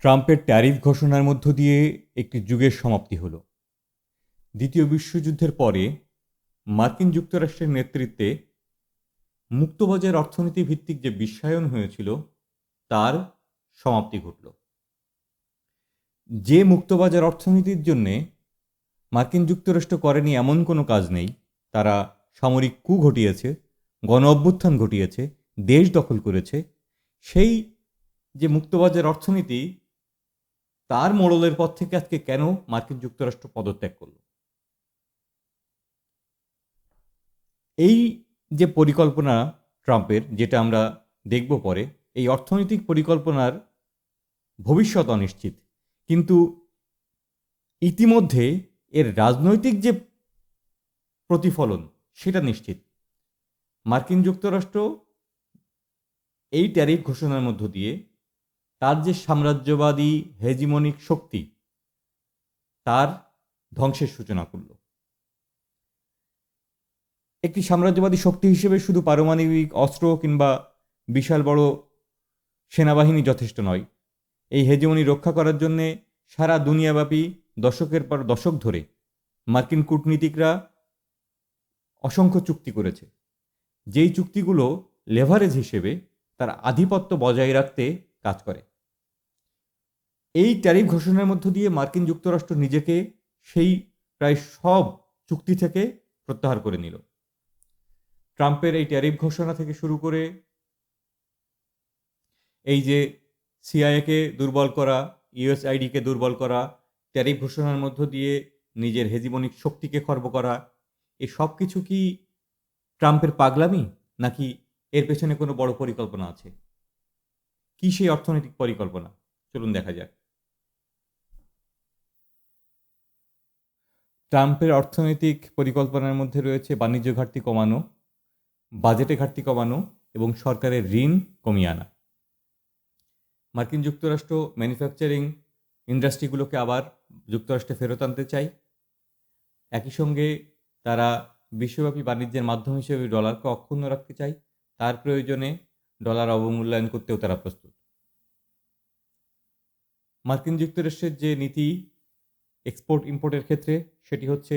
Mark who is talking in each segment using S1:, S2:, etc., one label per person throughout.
S1: ট্রাম্পের ট্যারিফ ঘোষণার মধ্য দিয়ে একটি যুগের সমাপ্তি হলো। দ্বিতীয় বিশ্বযুদ্ধের পরে মার্কিন যুক্তরাষ্ট্রের নেতৃত্বে মুক্তবাজার অর্থনীতি ভিত্তিক যে বিশ্বায়ন হয়েছিল তার সমাপ্তি ঘটল। যে মুক্তবাজার অর্থনীতির জন্যে মার্কিন যুক্তরাষ্ট্র করেনি এমন কোনো কাজ নেই। তারা সামরিক কূ ঘটিয়েছে, গণ অভ্যুত্থান ঘটিয়েছে, দেশ দখল করেছে। সেই যে মুক্তবাজার অর্থনীতি, তার মোড়লের পর থেকে আজকে কেন মার্কিন যুক্তরাষ্ট্র পদত্যাগ করল? এই যে পরিকল্পনা ট্রাম্পের, যেটা আমরা দেখব পরে, এই অর্থনৈতিক পরিকল্পনার ভবিষ্যৎ অনিশ্চিত, কিন্তু ইতিমধ্যে এর রাজনৈতিক যে প্রতিফলন সেটা নিশ্চিত। মার্কিন যুক্তরাষ্ট্র এই ট্যারিফ ঘোষণার মধ্য দিয়ে তার যে সাম্রাজ্যবাদী হেজিমনিক শক্তি, তার ধ্বংসের সূচনা করল। একটি সাম্রাজ্যবাদী শক্তি হিসেবে শুধু পারমাণবিক অস্ত্র কিংবা বিশাল বড় সেনাবাহিনী যথেষ্ট নয়। এই হেজিমনি রক্ষা করার জন্যে সারা দুনিয়াব্যাপী দশকের পর দশক ধরে মার্কিন কূটনীতিকরা অসংখ্য চুক্তি করেছে, যেই চুক্তিগুলো লেভারেজ হিসেবে তার আধিপত্য বজায় রাখতে কাজ করে। এই ট্যারিফ ঘোষণার মধ্য দিয়ে মার্কিন যুক্তরাষ্ট্র নিজেকে সেই প্রায় সব চুক্তি থেকে প্রত্যাহার করে নিল। ট্রাম্পের এই ট্যারিফ ঘোষণা থেকে শুরু করে এই যে সিআইএকে দুর্বল করা, ইউএসআইডিকে দুর্বল করা, ট্যারিফ ঘোষণার মধ্য দিয়ে নিজের হেজিমনিক শক্তিকে খর্ব করা, এই সব কিছু কি ট্রাম্পের পাগলামি, নাকি এর পেছনে কোনো বড় পরিকল্পনা আছে? কি সেই অর্থনৈতিক পরিকল্পনা? চলুন দেখা যাক। ট্রাম্পের অর্থনৈতিক পরিকল্পনার মধ্যে রয়েছে বাণিজ্য ঘাটতি কমানো, বাজেটে ঘাটতি কমানো এবং সরকারের ঋণ কমিয়ে আনা। মার্কিন যুক্তরাষ্ট্র ম্যানুফ্যাকচারিং ইন্ডাস্ট্রিগুলোকে আবার যুক্তরাষ্ট্রে ফেরত আনতে চায়। একই সঙ্গে তারা বিশ্বব্যাপী বাণিজ্যের মাধ্যম হিসেবে ডলারকে অক্ষুণ্ণ রাখতে চায়। তার প্রয়োজনে ডলার অবমূল্যায়ন করতেও তারা প্রস্তুত। মার্কিন যুক্তরাষ্ট্রের যে নীতি এক্সপোর্ট ইম্পোর্টের ক্ষেত্রে, সেটি হচ্ছে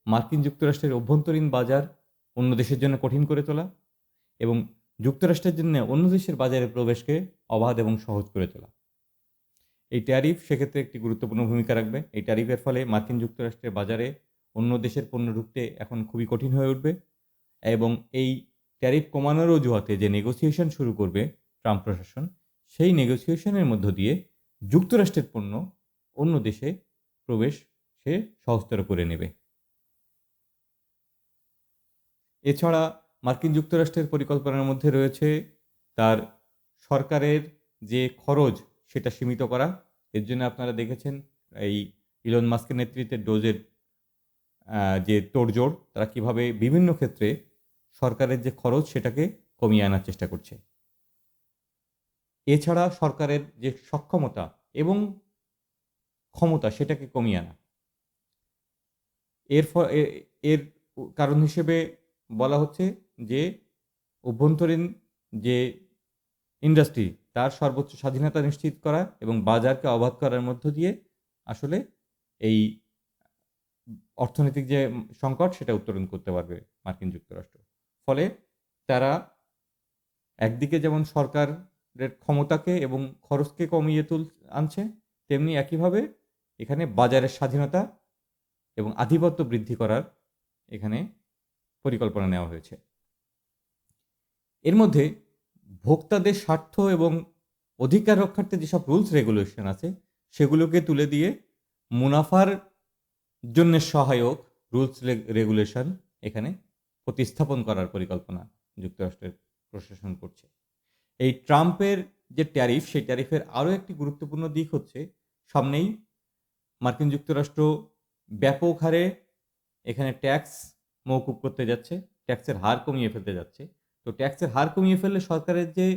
S1: মার্কিন যুক্তরাষ্ট্রের অভ্যন্তরীণ বাজার অন্য দেশের জন্য কঠিন করে তোলা এবং যুক্তরাষ্ট্রের জন্য অন্য দেশের বাজারে প্রবেশকে অবাধ এবং সহজ করে তোলা। এই ট্যারিফ সেক্ষেত্রে একটি গুরুত্বপূর্ণ ভূমিকা রাখবে। এই ট্যারিফের ফলে মার্কিন যুক্তরাষ্ট্রের বাজারে অন্য দেশের পণ্য ঢুকতে এখন খুবই কঠিন হয়ে উঠবে এবং এই ট্যারিফ কমানোর অজুহাতে যে নেগোসিয়েশন শুরু করবে ট্রাম্প প্রশাসন, সেই নেগোসিয়েশনের মধ্য দিয়ে যুক্তরাষ্ট্রের পণ্য অন্য দেশে প্রবেশ সে সহজতর করে নেবে। এছাড়া মার্কিন যুক্তরাষ্ট্রের পরিকল্পনার মধ্যে রয়েছে তার সরকারের যে খরচ সেটা সীমিত করা। এর জন্য আপনারা দেখেছেন এই ইলন মাস্কের নেতৃত্বে ডোজের যে তোড়জোড়, তারা কিভাবে বিভিন্ন ক্ষেত্রে সরকারের যে খরচ সেটাকে কমিয়ে আনার চেষ্টা করছে। এছাড়া সরকারের যে সক্ষমতা এবং ক্ষমতা সেটাকে কমিয়ে আনা। এর কারণ হিসেবে বলা হচ্ছে যে অভ্যন্তরীণ যে ইন্ডাস্ট্রি তার সর্বোচ্চ স্বাধীনতা নিশ্চিত করা এবং বাজারকে অবাধ করার মধ্য দিয়ে আসলে এই অর্থনৈতিক যে সংকট সেটা উত্তরণ করতে পারবে মার্কিন যুক্তরাষ্ট্র। ফলে তারা একদিকে যেমন সরকারের ক্ষমতাকে এবং খরচকে কমিয়ে আনছে, তেমনি একইভাবে এখানে বাজারের স্বাধীনতা এবং আধিপত্য বৃদ্ধি করার এখানে পরিকল্পনা নেওয়া হয়েছে। এর মধ্যে ভোক্তাদের স্বার্থ এবং অধিকার রক্ষার্থে যেসব রুলস রেগুলেশন আছে সেগুলোকে তুলে দিয়ে মুনাফার জন্য সহায়ক রুলস রেগুলেশন এখানে প্রতিস্থাপন করার পরিকল্পনা যুক্তরাষ্ট্রের প্রশাসন করছে। এই ট্রাম্পের যে ট্যারিফ, সেই ট্যারিফের আরও একটি গুরুত্বপূর্ণ দিক হচ্ছে সামনেই মার্কিন যুক্তরাষ্ট্র ব্যাপক হারে এখানে ট্যাক্স মওকুফ করতে যাচ্ছে, ট্যাক্সের হার কমিয়ে ফেলতে যাচ্ছে। তো ট্যাক্সের হার কমিয়ে ফেললে সরকারের যে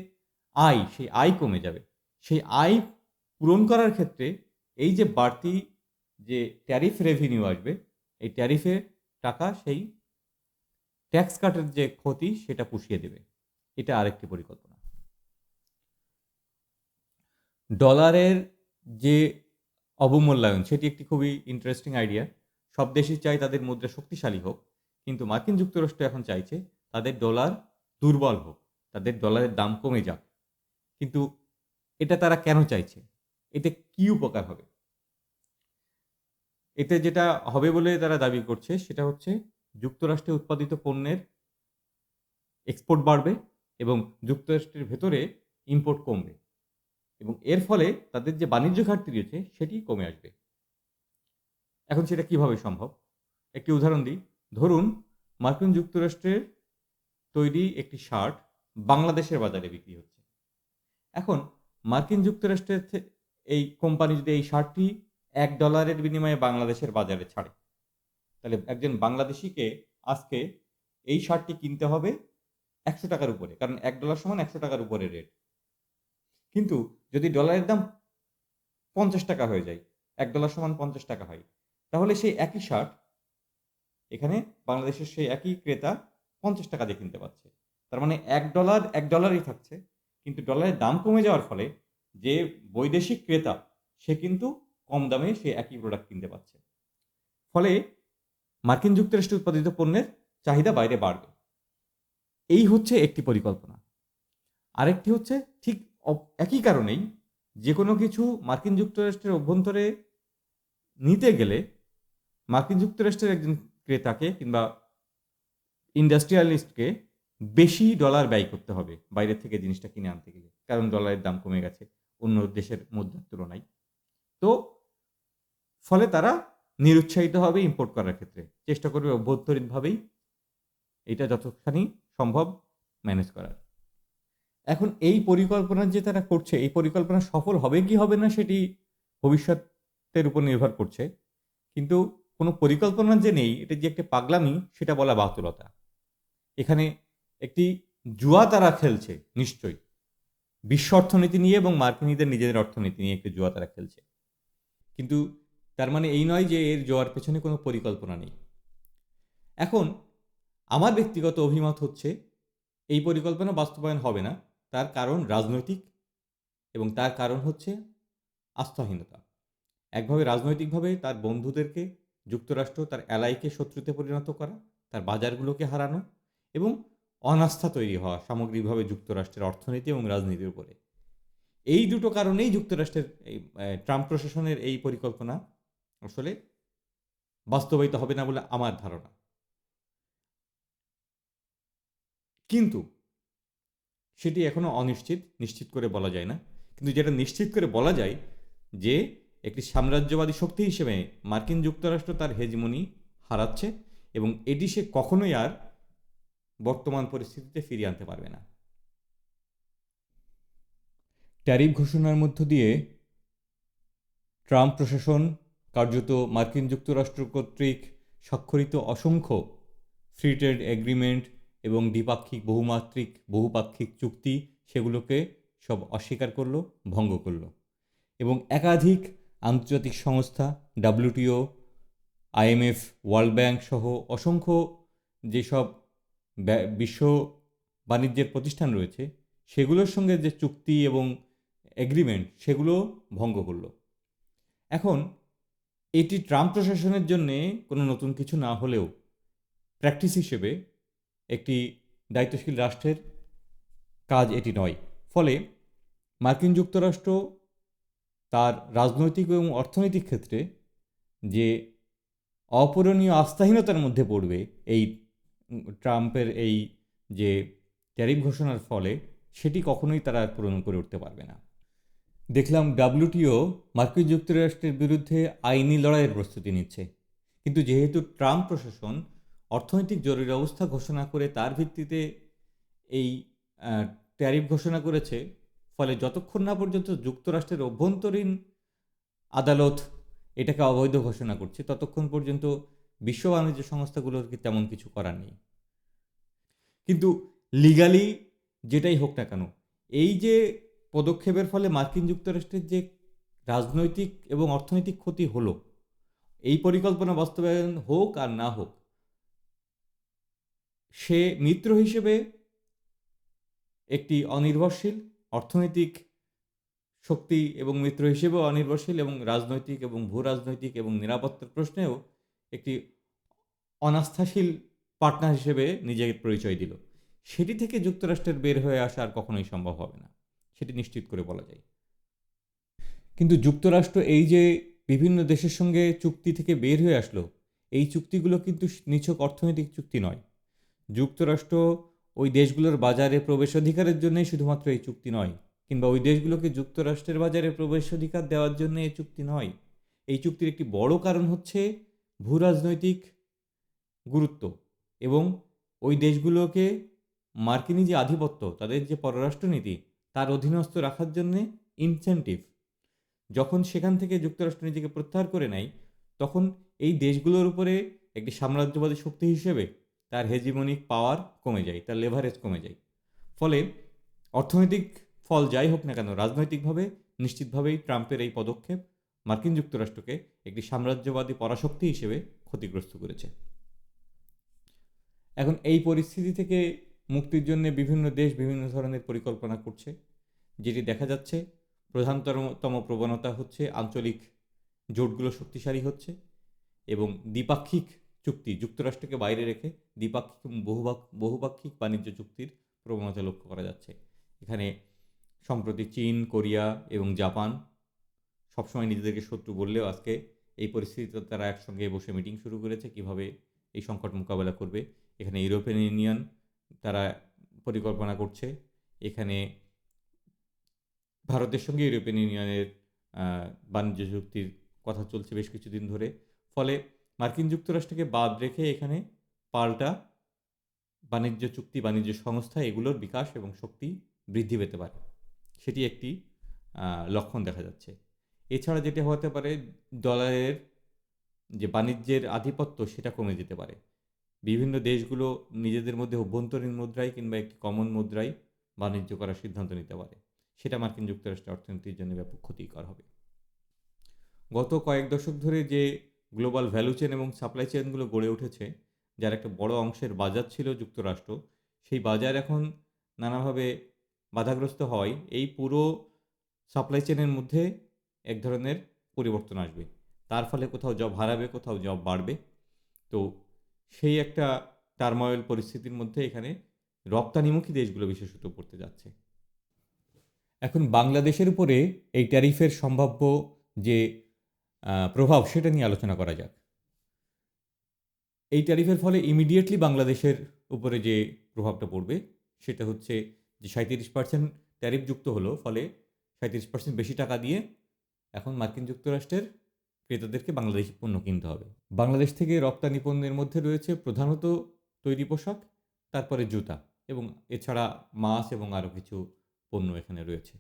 S1: আয়, সেই আয় কমে যাবে। সেই আয় পূরণ করার ক্ষেত্রে এই যে বাড়তি যে ট্যারিফ রেভিনিউ আসবে, এই ট্যারিফে টাকা সেই ট্যাক্স কাটের যে ক্ষতি সেটা পুষিয়ে দেবে। এটা আরেকটি পরিকল্পনা। ডলারের যে অবমূল্যায়ন, সেটি একটি খুবই ইন্টারেস্টিং আইডিয়া। সব দেশই চায় তাদের মুদ্রা শক্তিশালী হোক, কিন্তু মার্কিন যুক্তরাষ্ট্র এখন চাইছে তাদের ডলার দুর্বল হোক, তাদের ডলারের দাম কমে যাক। কিন্তু এটা তারা কেন চাইছে? এতে কি উপকার হবে? এতে যেটা হবে বলে তারা দাবি করছে সেটা হচ্ছে যুক্তরাষ্ট্রে উৎপাদিত পণ্যের এক্সপোর্ট বাড়বে এবং যুক্তরাষ্ট্রের ভেতরে ইম্পোর্ট কমবে, এবং এর ফলে তাদের যে বাণিজ্য ঘাটতি রয়েছে সেটি কমে আসবে। এখন সেটা কিভাবে সম্ভব? একটি উদাহরণ দিই। ধরুন মার্কিন যুক্তরাষ্ট্রের তৈরি একটি শার্ট বাংলাদেশের বাজারে বিক্রি হচ্ছে। এখন মার্কিন যুক্তরাষ্ট্রের এই কোম্পানি যদি এই শার্টটি $1 বিনিময়ে বাংলাদেশের বাজারে ছাড়ে, তাহলে একজন বাংলাদেশিকে আজকে এই শার্টটি কিনতে হবে $100 উপরে, কারণ $1 সমান $100 উপরে রেট। কিন্তু যদি ডলারের দাম $50 হয়ে যায়, $1 সমান $50 হয়, তাহলে সেই একই শার্ট এখানে বাংলাদেশের সেই একই ক্রেতা $50 দিয়ে কিনতে পারছে। তার মানে $1 থাকছে, কিন্তু ডলারের দাম কমে যাওয়ার ফলে যে বৈদেশিক ক্রেতা সে কিন্তু কম দামে সে একই প্রোডাক্ট কিনতে পারছে। ফলে মার্কিন যুক্তরাষ্ট্রে উৎপাদিত পণ্যের চাহিদা বাইরে বাড়বে। এই হচ্ছে একটি পরিকল্পনা। আরেকটি হচ্ছে ঠিক একই কারণেই যে কোনো কিছু মার্কিন যুক্তরাষ্ট্রের অভ্যন্তরে নিতে গেলে মার্কিন যুক্তরাষ্ট্রের একজন ক্রেতাকে কিংবা ইন্ডাস্ট্রিয়ালিস্টকে বেশি ডলার ব্যয় করতে হবে বাইরে থেকে জিনিসটা কিনে আনতে গেলে, কারণ ডলারের দাম কমে গেছে অন্য দেশের মুদ্রার তুলনায়। তো ফলে তারা নিরুৎসাহিত হবে ইম্পোর্ট করার ক্ষেত্রে, চেষ্টা করবে অভ্যন্তরীণভাবেই এটা যতখানি সম্ভব ম্যানেজ করার। এখন এই পরিকল্পনা যে তারা করছে, এই পরিকল্পনা সফল হবে কি হবে না সেটি ভবিষ্যতের উপর নির্ভর করছে, কিন্তু কোনো পরিকল্পনা যে নেই, এটা যে একটা পাগলামি সেটা বলা বাতুলতা। এখানে একটি জুয়া তারা খেলছে নিশ্চয়ই, বিশ্ব অর্থনীতি নিয়ে এবং মার্কিনীদের নিজেদের অর্থনীতি নিয়ে একটি জুয়া তারা খেলছে, কিন্তু তার মানে এই নয় যে এর জুয়ার পেছনে কোনো পরিকল্পনা নেই। এখন আমার ব্যক্তিগত অভিমত হচ্ছে এই পরিকল্পনা বাস্তবায়ন হবে না, তার কারণ রাজনৈতিক, এবং তার কারণ হচ্ছে আস্থাহীনতা। একভাবে রাজনৈতিকভাবে তার বন্ধুদেরকে, যুক্তরাষ্ট্র তার অ্যালাইকে শত্রুতে পরিণত করা, তার বাজারগুলোকে হারানো এবং অনাস্থা তৈরি হওয়া সামগ্রিকভাবে যুক্তরাষ্ট্রের অর্থনীতি এবং রাজনীতির উপরে। এই দুটো কারণেই যুক্তরাষ্ট্রের এই ট্রাম্প প্রশাসনের এই পরিকল্পনা আসলে বাস্তবায়িত হবে না বলে আমার ধারণা। কিন্তু সেটি এখনও অনিশ্চিত, নিশ্চিত করে বলা যায় না। কিন্তু যেটা নিশ্চিত করে বলা যায় যে একটি সাম্রাজ্যবাদী শক্তি হিসেবে মার্কিন যুক্তরাষ্ট্র তার হেজমনি হারাচ্ছে, এবং এটি সে কখনোই আর বর্তমান পরিস্থিতিতে ফিরিয়ে আনতে পারবে না। ট্যারিফ ঘোষণার মধ্য দিয়ে ট্রাম্প প্রশাসন কার্যত মার্কিন যুক্তরাষ্ট্র কর্তৃক স্বাক্ষরিত অসংখ্য ফ্রি ট্রেড এগ্রিমেন্ট এবং দ্বিপাক্ষিক বহুপাক্ষিক চুক্তি সেগুলোকে সব অস্বীকার করলো, ভঙ্গ করলো, এবং একাধিক আন্তর্জাতিক সংস্থা, WTO, IMF, ওয়ার্ল্ড ব্যাংক সহ অসংখ্য যেসব বিশ্ব বাণিজ্যের প্রতিষ্ঠান রয়েছে সেগুলোর সঙ্গে যে চুক্তি এবং এগ্রিমেন্ট সেগুলো ভঙ্গ করলো। এখন এটি ট্রাম্প প্রশাসনের জন্যে কোনো নতুন কিছু না হলেও প্র্যাকটিস হিসেবে একটি দায়িত্বশীল রাষ্ট্রের কাজ এটি নয়। ফলে মার্কিন যুক্তরাষ্ট্র তার রাজনৈতিক এবং অর্থনৈতিক ক্ষেত্রে যে অপূরণীয় আস্থাহীনতার মধ্যে পড়বে এই ট্রাম্পের এই যে ট্যারিফ ঘোষণার ফলে, সেটি কখনোই তারা আর পূরণ করে উঠতে পারবে না। দেখলাম WTO মার্কিন যুক্তরাষ্ট্রের বিরুদ্ধে আইনি লড়াইয়ের প্রস্তুতি নিচ্ছে, কিন্তু যেহেতু ট্রাম্প প্রশাসন অর্থনৈতিক জরুরি অবস্থা ঘোষণা করে তার ভিত্তিতে এই ট্যারিফ ঘোষণা করেছে, ফলে যতক্ষণ না পর্যন্ত যুক্তরাষ্ট্রের অভ্যন্তরীণ আদালত এটাকে অবৈধ ঘোষণা করছে ততক্ষণ পর্যন্ত বিশ্ব বাণিজ্য সংস্থাগুলোর তেমন কিছু করার নেই। কিন্তু লিগালি যেটাই হোক না কেন, এই যে পদক্ষেপের ফলে মার্কিন যুক্তরাষ্ট্রের যে রাজনৈতিক এবং অর্থনৈতিক ক্ষতি হলো, এই পরিকল্পনা বাস্তবায়ন হোক আর না হোক, সে মিত্র হিসেবে একটি অনির্ভরশীল অর্থনৈতিক শক্তি এবং মিত্র হিসেবেও অনির্ভরশীল এবং রাজনৈতিক এবং ভূ রাজনৈতিক এবং নিরাপত্তার প্রশ্নেও একটি অনাস্থাশীল পার্টনার হিসেবে নিজেকে পরিচয় দিল। সেটি থেকে যুক্তরাষ্ট্রের বের হয়ে আসা আর কখনোই সম্ভব হবে না, সেটি নিশ্চিত করে বলা যায়। কিন্তু যুক্তরাষ্ট্র এই যে বিভিন্ন দেশের সঙ্গে চুক্তি থেকে বের হয়ে আসলো, এই চুক্তিগুলো কিন্তু নিছক অর্থনৈতিক চুক্তি নয়। যুক্তরাষ্ট্র ওই দেশগুলোর বাজারে প্রবেশাধিকারের জন্যই শুধুমাত্র এই চুক্তি নয়, কিংবা ওই দেশগুলোকে যুক্তরাষ্ট্রের বাজারে প্রবেশাধিকার দেওয়ার জন্য এই চুক্তি নয়। এই চুক্তির একটি বড় কারণ হচ্ছে ভূ রাজনৈতিক গুরুত্ব এবং ওই দেশগুলোকে মার্কিনী যে আধিপত্য, তাদের যে পররাষ্ট্রনীতি, তার অধীনস্থ রাখার জন্যে ইনসেন্টিভ। যখন সেখান থেকে যুক্তরাষ্ট্র নিজেকে প্রত্যাহার করে নেয়, তখন এই দেশগুলোর উপরে একটি সাম্রাজ্যবাদী শক্তি হিসেবে তার হেজিমনিক পাওয়ার কমে যায়, তার লেভারেজ কমে যায়। ফলে অর্থনৈতিক ফল যাই হোক না কেন, রাজনৈতিকভাবে নিশ্চিতভাবেই ট্রাম্পের এই পদক্ষেপ মার্কিন যুক্তরাষ্ট্রকে একটি সাম্রাজ্যবাদী পরাশক্তি হিসেবে ক্ষতিগ্রস্ত করেছে। এখন এই পরিস্থিতি থেকে মুক্তির জন্য বিভিন্ন দেশ বিভিন্ন ধরনের পরিকল্পনা করছে, যেটি দেখা যাচ্ছে প্রধানতম প্রবণতা হচ্ছে আঞ্চলিক জোটগুলো শক্তিশালী হচ্ছে এবং দ্বিপাক্ষিক চুক্তি, যুক্তরাষ্ট্রকে বাইরে রেখে দ্বিপাক্ষিক এবং বহুপাক্ষিক বাণিজ্য চুক্তির প্রবণতা লক্ষ্য করা যাচ্ছে। এখানে সম্প্রতি চীন, কোরিয়া এবং জাপান সবসময় নিজেদেরকে শত্রু বললেও আজকে এই পরিস্থিতিতে তারা একসঙ্গে বসে মিটিং শুরু করেছে কীভাবে এই সংকট মোকাবেলা করবে। এখানে ইউরোপিয়ান ইউনিয়ন তারা পরিকল্পনা করছে। এখানে ভারতের সঙ্গে ইউরোপিয়ান ইউনিয়নের বাণিজ্য চুক্তির কথা চলছে বেশ কিছুদিন ধরে। ফলে মার্কিন যুক্তরাষ্ট্রকে বাদ রেখে এখানে পাল্টা বাণিজ্য চুক্তি, বাণিজ্য সংস্থা, এগুলোর বিকাশ এবং শক্তি বৃদ্ধি পেতে পারে, সেটি একটি লক্ষণ দেখা যাচ্ছে। এছাড়া যেটা হতে পারে, ডলারের যে বাণিজ্যের আধিপত্য সেটা কমে যেতে পারে। বিভিন্ন দেশগুলো নিজেদের মধ্যে অভ্যন্তরীণ মুদ্রায় কিংবা একটি কমন মুদ্রায় বাণিজ্য করার সিদ্ধান্ত নিতে পারে, সেটা মার্কিন যুক্তরাষ্ট্রের অর্থনীতির জন্য ব্যাপক ক্ষতিকর হবে। গত কয়েক দশক ধরে যে গ্লোবাল ভ্যালু চেন এবং সাপ্লাই চেনগুলো গড়ে উঠেছে, যার একটা বড় অংশের বাজার ছিল যুক্তরাষ্ট্র, সেই বাজার এখন নানাভাবে বাধাগ্রস্ত হওয়ায় এই পুরো সাপ্লাই চেনের মধ্যে এক ধরনের পরিবর্তন আসবে। তার ফলে কোথাও জব হারাবে, কোথাও জব বাড়বে। তো সেই একটা টার্ময়েল পরিস্থিতির মধ্যে এখানে রপ্তানিমুখী দেশগুলো বিশেষত পড়তে যাচ্ছে। এখন বাংলাদেশের উপরে এই ট্যারিফের সম্ভাব্য যে প্রভাব, সেটা নিয়ে আলোচনা করা যাক। এই ট্যারিফের ফলে ইমিডিয়েটলি বাংলাদেশের উপরে যে প্রভাবটা পড়বে সেটা হচ্ছে যে 37% ট্যারিফ যুক্ত হলো, ফলে 37% বেশি টাকা দিয়ে এখন মার্কিন যুক্তরাষ্ট্রের ক্রেতাদেরকে বাংলাদেশি পণ্য কিনতে হবে। বাংলাদেশ থেকে রপ্তানি পণ্যের মধ্যে রয়েছে প্রধানত তৈরি পোশাক, তারপরে জুতা এবং এছাড়া মাছ এবং আরও কিছু পণ্য এখানে রয়েছে।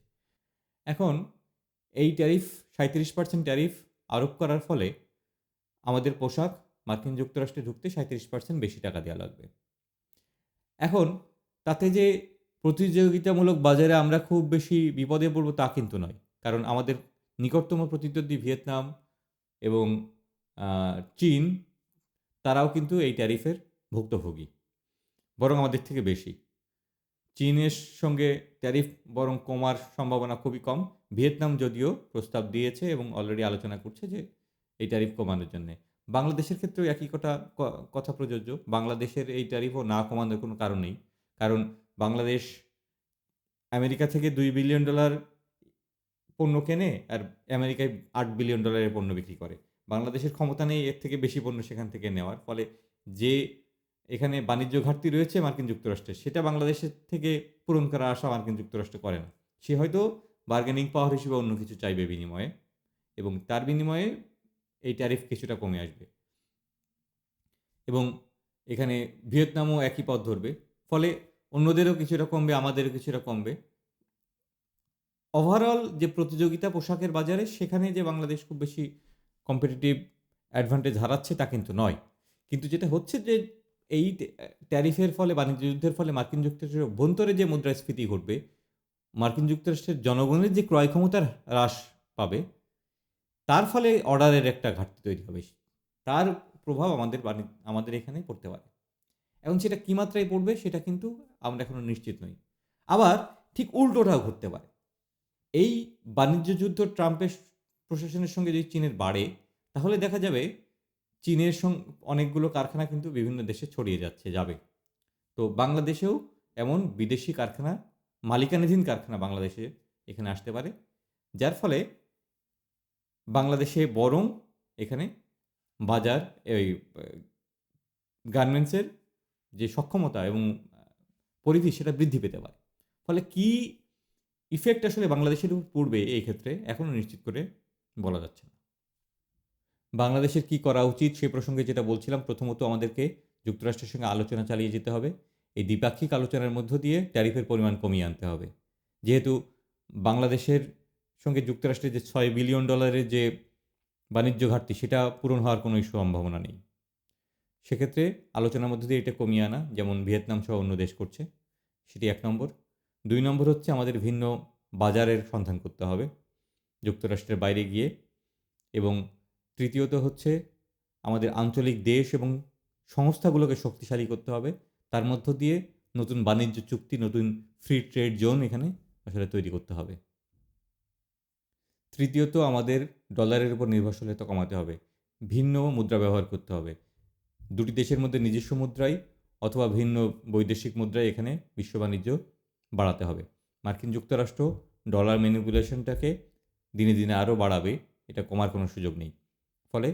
S1: এখন এই ট্যারিফ 37% ট্যারিফ আরোপ করার ফলে আমাদের পোশাক মার্কিন যুক্তরাষ্ট্রে ঢুকতে 37% বেশি টাকা দেওয়া লাগবে। এখন তাতে যে প্রতিযোগিতামূলক বাজারে আমরা খুব বেশি বিপদে পড়ব তা কিন্তু নয়, কারণ আমাদের নিকটতম প্রতিদ্বন্দ্বী ভিয়েতনাম এবং চীন, তারাও কিন্তু এই ট্যারিফের ভুক্তভোগী, বরং আমাদের থেকে বেশি। চীনের সঙ্গে ট্যারিফ বরং কমার সম্ভাবনা খুবই কম। ভিয়েতনাম যদিও প্রস্তাব দিয়েছে এবং অলরেডি আলোচনা করছে যে এই ট্যারিফ কমানোর জন্যে। বাংলাদেশের ক্ষেত্রেও একই কথা প্রযোজ্য। বাংলাদেশের এই ট্যারিফও না কমানোর কোনো কারণ নেই, কারণ বাংলাদেশ আমেরিকা থেকে $2 বিলিয়ন পণ্য কেনে আর আমেরিকায় $8 বিলিয়ন পণ্য বিক্রি করে। বাংলাদেশের ক্ষমতা নেই এর থেকে বেশি পণ্য সেখান থেকে নেওয়ার, ফলে যে এখানে বাণিজ্য ঘাটতি রয়েছে মার্কিন যুক্তরাষ্ট্রের, সেটা বাংলাদেশের থেকে পূরণ করার আশা মার্কিন যুক্তরাষ্ট্র করে না। সে হয়তো বার্গেনিং পাওয়ার হিসেবে অন্য কিছু চাইবে বিনিময়ে, এবং তার বিনিময়ে এই ট্যারিফ কিছুটা কমে আসবে। এবং এখানে ভিয়েতনামও একই পথ ধরবে, ফলে অন্যদেরও কিছুটা কমবে, আমাদেরও কিছুটা কমবে। ওভারঅল যে প্রতিযোগিতা পোশাকের বাজারে, সেখানে যে বাংলাদেশ খুব বেশি কম্পিটিটিভ অ্যাডভান্টেজ হারাচ্ছে তা কিন্তু নয়। কিন্তু যেটা হচ্ছে যে এই ট্যারিফের ফলে, বাণিজ্য যুদ্ধের ফলে মার্কিন যুক্তরাষ্ট্রের অভ্যন্তরে যে মুদ্রাস্ফীতি ঘটবে, মার্কিন যুক্তরাষ্ট্রের জনগণের যে ক্রয় ক্ষমতার হ্রাস পাবে, তার ফলে অর্ডারের একটা ঘাটতি তৈরি হবে, তার প্রভাব আমাদের এখানে পড়তে পারে। এখন সেটা কী মাত্রায় পড়বে সেটা কিন্তু আমরা এখনও নিশ্চিত নই। আবার ঠিক উল্টোটাও ঘটতে পারে। এই বাণিজ্য যুদ্ধ ট্রাম্পের প্রশাসনের সঙ্গে যদি চীনের বাড়ে, তাহলে দেখা যাবে চীনের অনেকগুলো কারখানা কিন্তু বিভিন্ন দেশে ছড়িয়ে যাবে। তো বাংলাদেশেও এমন বিদেশি কারখানা, মালিকানাধীন কারখানা বাংলাদেশে এখানে আসতে পারে, যার ফলে বাংলাদেশে বরং এখানে বাজার এই গার্মেন্টসের যে সক্ষমতা এবং পরিধি সেটা বৃদ্ধি পেতে পারে। ফলে কি ইফেক্ট আসলে বাংলাদেশের উপর পড়বে এই ক্ষেত্রে এখনও নিশ্চিত করে বলা যাচ্ছে না। বাংলাদেশের কি করা উচিত সে প্রসঙ্গে যেটা বলছিলাম, প্রথমত আমাদেরকে যুক্তরাষ্ট্রের সঙ্গে আলোচনা চালিয়ে যেতে হবে। এই দ্বিপাক্ষিক আলোচনার মধ্য দিয়ে ট্যারিফের পরিমাণ কমিয়ে আনতে হবে। যেহেতু বাংলাদেশের সঙ্গে যুক্তরাষ্ট্রের যে $6 বিলিয়ন যে বাণিজ্য ঘাটতি, সেটা পূরণ হওয়ার কোনো সম্ভাবনা নেই। সেক্ষেত্রে আলোচনার মধ্য দিয়ে এটা কমিয়ে আনা, যেমন ভিয়েতনাম সহ অন্য দেশ করছে, সেটি 1 নম্বর। 2 নম্বর হচ্ছে আমাদের ভিন্ন বাজারের সন্ধান করতে হবে যুক্তরাষ্ট্রের বাইরে গিয়ে। এবং তৃতীয়ত হচ্ছে আমাদের আঞ্চলিক দেশ এবং সংস্থাগুলোকে শক্তিশালী করতে হবে। তার মধ্য দিয়ে নতুন বাণিজ্য চুক্তি, নতুন ফ্রি ট্রেড জোন এখানে আসলে তৈরি করতে হবে। তৃতীয়ত আমাদের ডলারের উপর নির্ভরশীলতা কমাতে হবে, ভিন্ন মুদ্রা ব্যবহার করতে হবে। দুটি দেশের মধ্যে নিজস্ব মুদ্রায় অথবা ভিন্ন বৈদেশিক মুদ্রায় এখানে বিশ্ব বাণিজ্য বাড়াতে হবে। মার্কিন যুক্তরাষ্ট্র ডলার ম্যানিপুলেশনটাকে দিনে দিনে আরও বাড়াবে, এটা কমার কোনো সুযোগ নেই। ফলে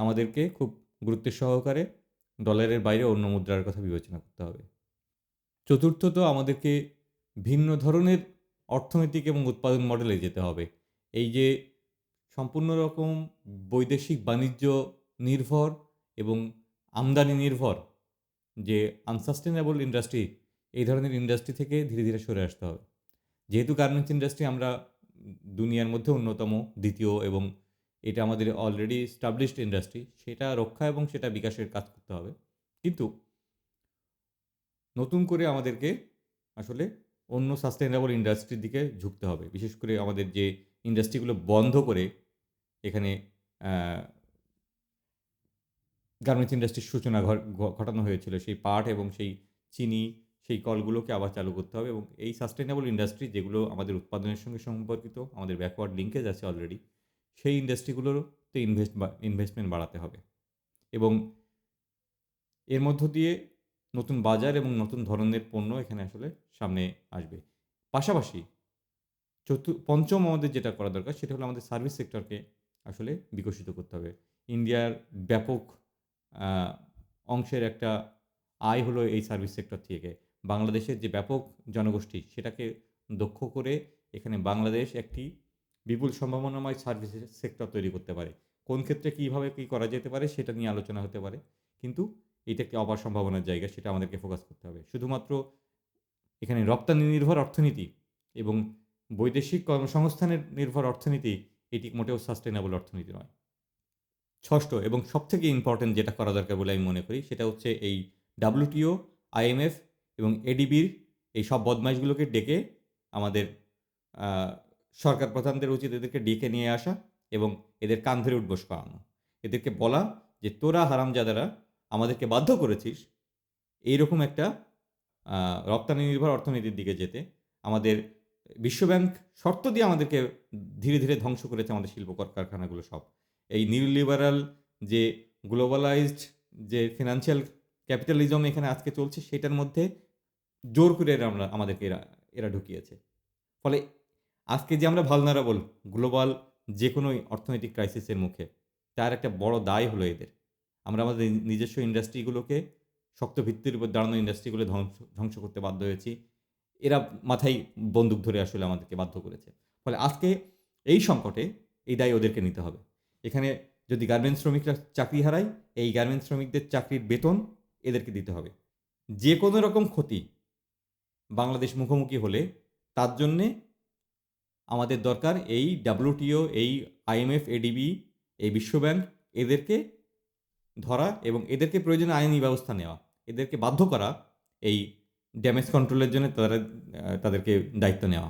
S1: আমাদেরকে খুব গুরুত্বের সহকারে ডলারের বাইরে অন্য মুদ্রার কথা বিবেচনা করতে হবে। চতুর্থত আমাদেরকে ভিন্ন ধরনের অর্থনৈতিক এবং উৎপাদন মডেলে যেতে হবে। এই যে সম্পূর্ণ রকম বৈদেশিক বাণিজ্য নির্ভর এবং আমদানি নির্ভর যে আনসাস্টেনেবল ইন্ডাস্ট্রি, এই ধরনের ইন্ডাস্ট্রি থেকে ধীরে ধীরে সরে আসতে হবে। যেহেতু গার্মেন্টস ইন্ডাস্ট্রি আমরা দুনিয়ার মধ্যে অন্যতম, দ্বিতীয়, এবং এটা আমাদের অলরেডি এস্টাবলিশড ইন্ডাস্ট্রি, সেটা রক্ষা এবং সেটা বিকাশের কাজ করতে হবে। কিন্তু নতুন করে আমাদেরকে আসলে অন্য সাস্টেনেবল ইন্ডাস্ট্রির দিকে ঝুঁকতে হবে। বিশেষ করে আমাদের যে ইন্ডাস্ট্রিগুলো বন্ধ করে এখানে গার্মেন্টস ইন্ডাস্ট্রির সূচনা ঘটানো হয়েছিল, সেই পাট এবং সেই চিনি, সেই কলগুলোকে আবার চালু করতে হবে। এবং এই সাস্টেনেবল ইন্ডাস্ট্রি যেগুলো আমাদের উৎপাদনের সঙ্গে সম্পর্কিত, আমাদের ব্যাকওয়ার্ড লিঙ্কেজ আছে অলরেডি, সেই ইন্ডাস্ট্রিগুলোতে ইনভেস্টমেন্ট বাড়াতে হবে। এবং এর মধ্য দিয়ে নতুন বাজার এবং নতুন ধরনের পণ্য এখানে আসলে সামনে আসবে। পাশাপাশি পঞ্চম আমাদের যেটা করা দরকার সেটা হলো আমাদের সার্ভিস সেক্টরকে আসলে বিকশিত করতে হবে। ইন্ডিয়ার ব্যাপক অংশের একটা আয় হলো এই সার্ভিস সেক্টর থেকে। বাংলাদেশের যে ব্যাপক জনগোষ্ঠী, সেটাকে দক্ষ করে এখানে বাংলাদেশ একটি বিপুল সম্ভাবনাময় সার্ভিস সেক্টর তৈরি করতে পারে। কোন ক্ষেত্রে কীভাবে কী করা যেতে পারে সেটা নিয়ে আলোচনা হতে পারে, কিন্তু এটা একটি অপার সম্ভাবনার জায়গা, সেটা আমাদেরকে ফোকাস করতে হবে। শুধুমাত্র এখানে রপ্তানি নির্ভর অর্থনীতি এবং বৈদেশিক কর্মসংস্থানের নির্ভর অর্থনীতি, এটি মোটেও সাস্টেনেবল অর্থনীতি নয়। ষষ্ঠ এবং সবথেকে ইম্পর্টেন্ট যেটা করা দরকার বলে আমি মনে করি, সেটা হচ্ছে এই WTO, IMF এবং ADBর এই সব বদমাইশগুলোকে ডেকে আমাদের সরকার প্রধানদের উচিত এদেরকে ডেকে নিয়ে আসা এবং এদের কান ধরে উঠবোস করানো। এদেরকে বলা যে তোরা হারামজাদারা আমাদেরকে বাধ্য করেছিস এইরকম একটা রপ্তানি নির্ভর অর্থনীতির দিকে যেতে। আমাদের বিশ্বব্যাংক শর্ত দিয়ে আমাদেরকে ধীরে ধীরে ধ্বংস করেছে আমাদের শিল্প কারখানাগুলো সব। এই নিউ লিবারাল যে গ্লোবালাইজড যে ফিনান্সিয়াল ক্যাপিটালিজম এখানে আজকে চলছে, সেটার মধ্যে জোর করে আমাদেরকে এরা ঢুকিয়েছে। ফলে আজকে যে আমরা ভালনারেবল গ্লোবাল যে কোনো অর্থনৈতিক ক্রাইসিসের মুখে, তার একটা বড় দায় হলো এদের। আমরা আমাদের নিজস্ব ইন্ডাস্ট্রিগুলোকে, শক্ত ভিত্তির উপর দাঁড়ানো ইন্ডাস্ট্রিগুলো ধ্বংস করতে বাধ্য হয়েছি। এরা মাথায় বন্দুক ধরে আসলে আমাদেরকে বাধ্য করেছে। ফলে আজকে এই সংকটে এই দায় ওদেরকে নিতে হবে। এখানে যদি গার্মেন্টস শ্রমিকরা চাকরি হারায়, এই গার্মেন্টস শ্রমিকদের চাকরির বেতন এদেরকে দিতে হবে। যে কোনো রকম ক্ষতি বাংলাদেশ মুখোমুখি হলে তার জন্যে আমাদের দরকার এই WTO, এই IMF, ADB, এই বিশ্বব্যাংক, এদেরকে ধরা এবং এদেরকে প্রয়োজনে আইনি ব্যবস্থা নেওয়া, এদেরকে বাধ্য করা এই ড্যামেজ কন্ট্রোলের জন্য তাদেরকে দায়িত্ব নেওয়া।